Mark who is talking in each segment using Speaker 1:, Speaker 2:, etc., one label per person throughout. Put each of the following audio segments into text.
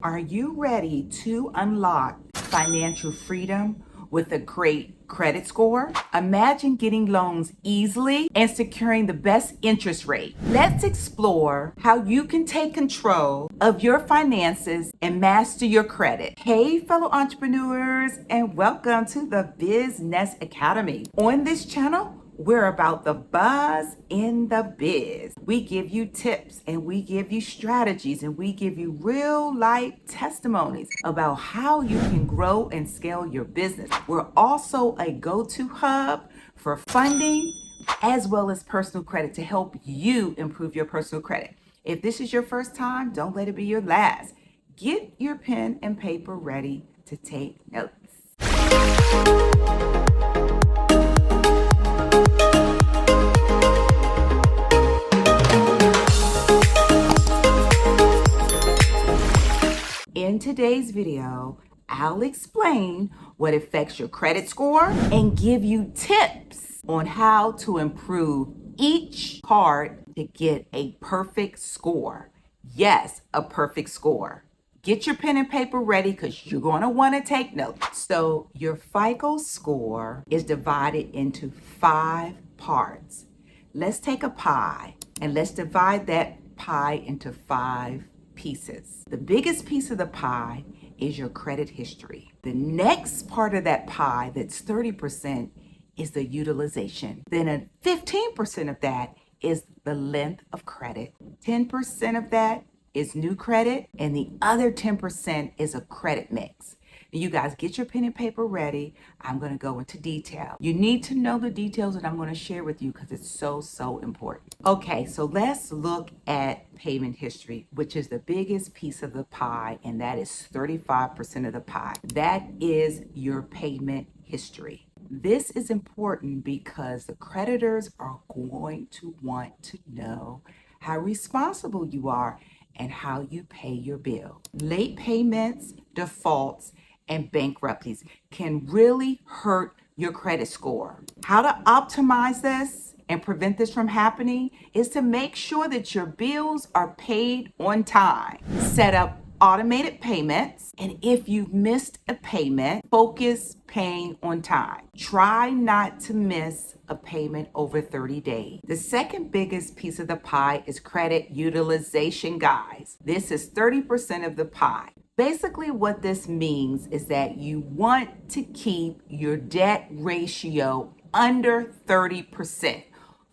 Speaker 1: Are you ready to unlock financial freedom with a great credit score? Imagine getting loans easily and securing the best interest rate. Let's explore how you can take control of your finances and master your credit. Hey, fellow entrepreneurs, and welcome to the Biznezz Academy. On this channel, we're about the buzz in the biz. We give you tips and we give you strategies and we give you real life testimonies about how you can grow and scale your business. We're also a go-to hub for funding as well as personal credit to help you improve your personal credit. If this is your first time, don't let it be your last. Get your pen and paper ready to take notes. In today's video, I'll explain what affects your credit score and give you tips on how to improve each card to get a perfect score. Yes, a perfect score. Get your pen and paper ready because you're going to want to take notes. So your FICO score is divided into 5 parts. Let's take a pie and let's divide that pie into 5 pieces. The biggest piece of the pie is your credit history. The next part of that pie, that's 30%, is the utilization. Then 15% of that is the length of credit. 10% of that is new credit, and the other 10% is a credit mix. Now, you guys get your pen and paper ready. I'm going to go into detail. You need to know the details that I'm going to share with you because it's so important. Okay, so let's look at payment history, which is the biggest piece of the pie, and that is 35% of the pie. That is your payment history. This is important because the creditors are going to want to know how responsible you are and how you pay your bill. Late payments, defaults, and bankruptcies can really hurt your credit score. How to optimize this and prevent this from happening is to make sure that your bills are paid on time. Set up automated payments, and if you've missed a payment, focus paying on time. Try not to miss a payment over 30 days. The second biggest piece of the pie is credit utilization, guys. This is 30% of the pie. Basically, what this means is that you want to keep your debt ratio under 30%.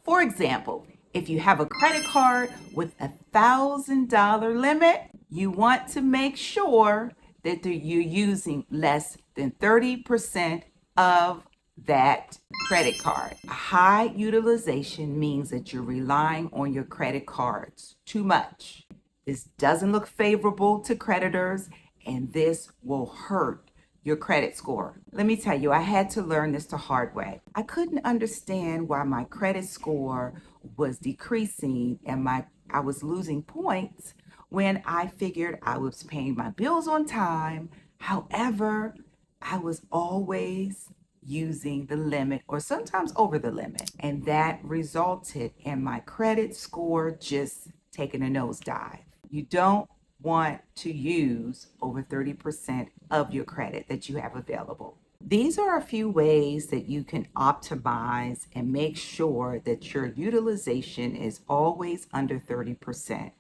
Speaker 1: For example, if you have a credit card with $1,000 limit, you want to make sure that you're using less than 30% of that credit card. A high utilization means that you're relying on your credit cards too much. This doesn't look favorable to creditors, and this will hurt your credit score. Let me tell you, I had to learn this the hard way. I couldn't understand why my credit score was decreasing and I was losing points when I figured I was paying my bills on time. However, I was always using the limit or sometimes over the limit, and that resulted in my credit score just taking a nosedive. You don't want to use over 30% of your credit that you have available. These are a few ways that you can optimize and make sure that your utilization is always under 30%.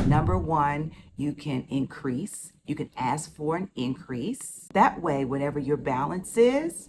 Speaker 1: Number one, you can ask for an increase. That way, whatever your balance is,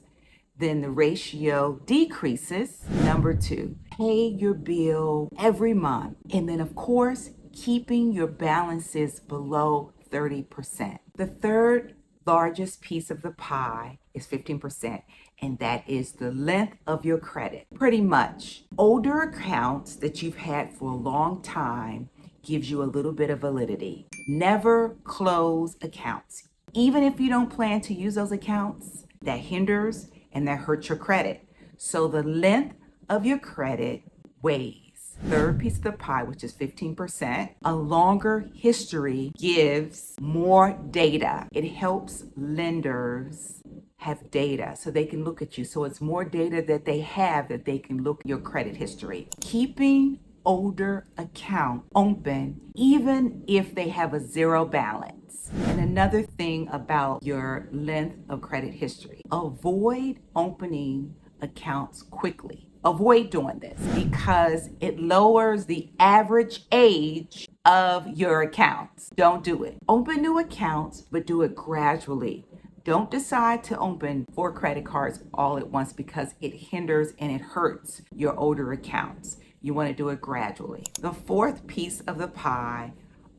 Speaker 1: then the ratio decreases. Number two, pay your bill every month. And then, of course, keeping your balances below 30%. The third largest piece of the pie is 15%, and that is the length of your credit. Pretty much, older accounts that you've had for a long time gives you a little bit of validity. Never close accounts. Even if you don't plan to use those accounts, that hinders and that hurts your credit. So the length of your credit weighs. Third piece of the pie, which is 15%, a longer history gives more data. It helps lenders have data so they can look at you. So it's more data that they have that they can look at your credit history. Keeping older account open even if they have a zero balance. accounts. And another thing about your length of credit history, avoid opening accounts quickly. Avoid doing this because it lowers the average age of your accounts. Don't do it. Open new accounts, but do it gradually. Don't decide to open 4 credit cards all at once because it hinders and it hurts your older accounts. You want to do it gradually. The fourth piece of the pie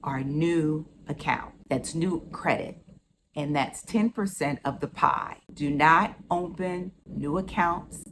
Speaker 1: are new account. That's new credit. And that's 10% of the pie. Do not open new accounts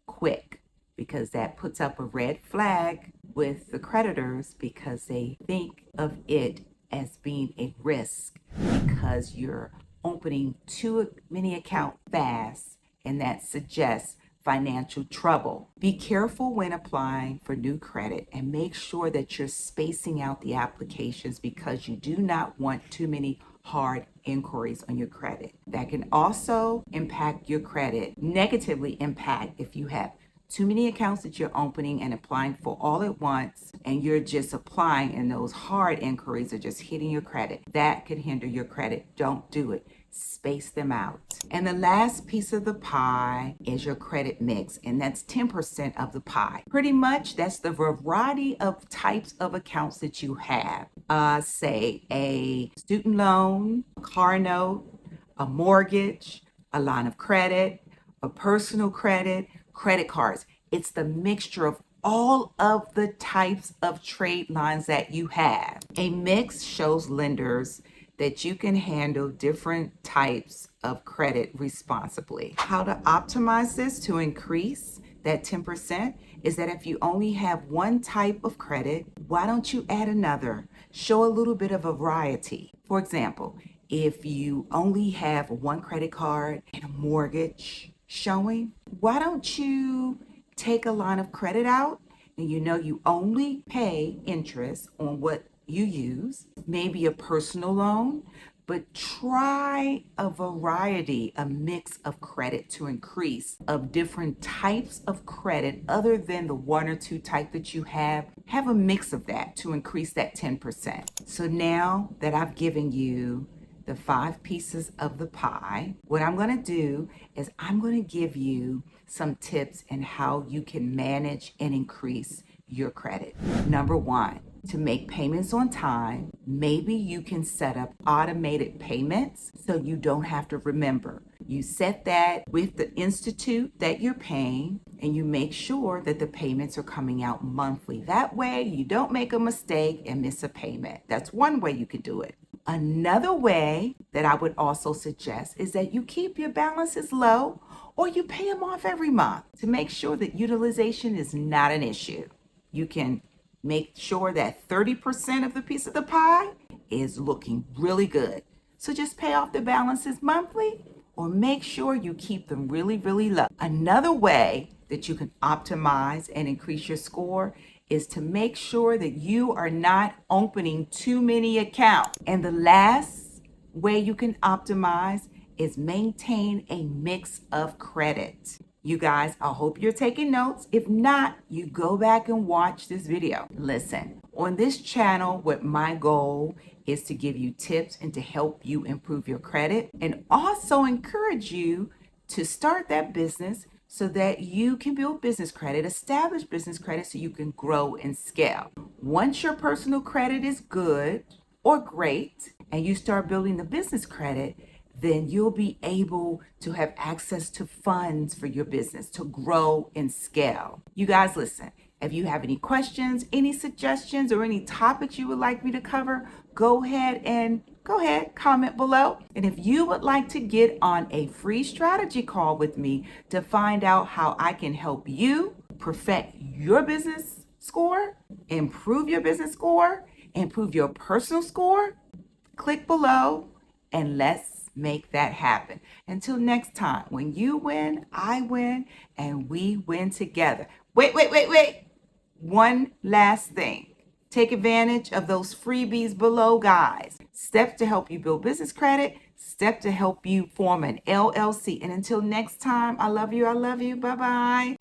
Speaker 1: quick because that puts up a red flag with the creditors because they think of it as being a risk because you're opening too many accounts fast, and that suggests financial trouble. Be careful when applying for new credit and make sure that you're spacing out the applications because you do not want too many hard inquiries on your credit. That can also impact your credit, negatively impact if you have too many accounts that you're opening and applying for all at once, and you're just applying and those hard inquiries are just hitting your credit. That can hinder your credit. Don't do it. Space them out. And the last piece of the pie is your credit mix, and that's 10% of the pie. Pretty much that's the variety of types of accounts that you have. Say a student loan, a car note, a mortgage, a line of credit, a personal credit, credit cards. It's the mixture of all of the types of trade lines that you have. A mix shows lenders that you can handle different types of credit responsibly. How to optimize this to increase that 10% is that if you only have one type of credit, why don't you add another? Show a little bit of variety. For example, if you only have one credit card and a mortgage showing, why don't you take a line of credit out and you know you only pay interest on what you use, maybe a personal loan, but try a variety, a mix of credit to increase of different types of credit other than the one or two type that you have. Have a mix of that to increase that 10%. So now that I've given you the 5 pieces of the pie, what I'm going to do is I'm going to give you some tips in how you can manage and increase your credit. Number 1, to make payments on time, maybe you can set up automated payments so you don't have to remember. You set that with the institute that you're paying and you make sure that the payments are coming out monthly. That way you don't make a mistake and miss a payment. That's one way you could do it. Another way that I would also suggest is that you keep your balances low or you pay them off every month to make sure that utilization is not an issue. You can make sure that 30% of the piece of the pie is looking really good. So just pay off the balances monthly or make sure you keep them really, really low. Another way that you can optimize and increase your score is to make sure that you are not opening too many accounts. And the last way you can optimize is maintain a mix of credit. You guys, I hope you're taking notes. If not, you go back and watch this video. Listen, on this channel, what my goal is to give you tips and to help you improve your credit and also encourage you to start that business so that you can build business credit, establish business credit so you can grow and scale. Once your personal credit is good or great and you start building the business credit, then you'll be able to have access to funds for your business to grow and scale. You guys, listen, if you have any questions, any suggestions, or any topics you would like me to cover, go ahead, comment below. And if you would like to get on a free strategy call with me to find out how I can help you perfect your business score, improve your business score, improve your personal score, click below and let's make that happen. Until next time, when you win, I win, and we win together. Wait. One last thing. Take advantage of those freebies below, guys. Steps to help you build business credit, steps to help you form an LLC. And until next time, I love you. Bye-bye.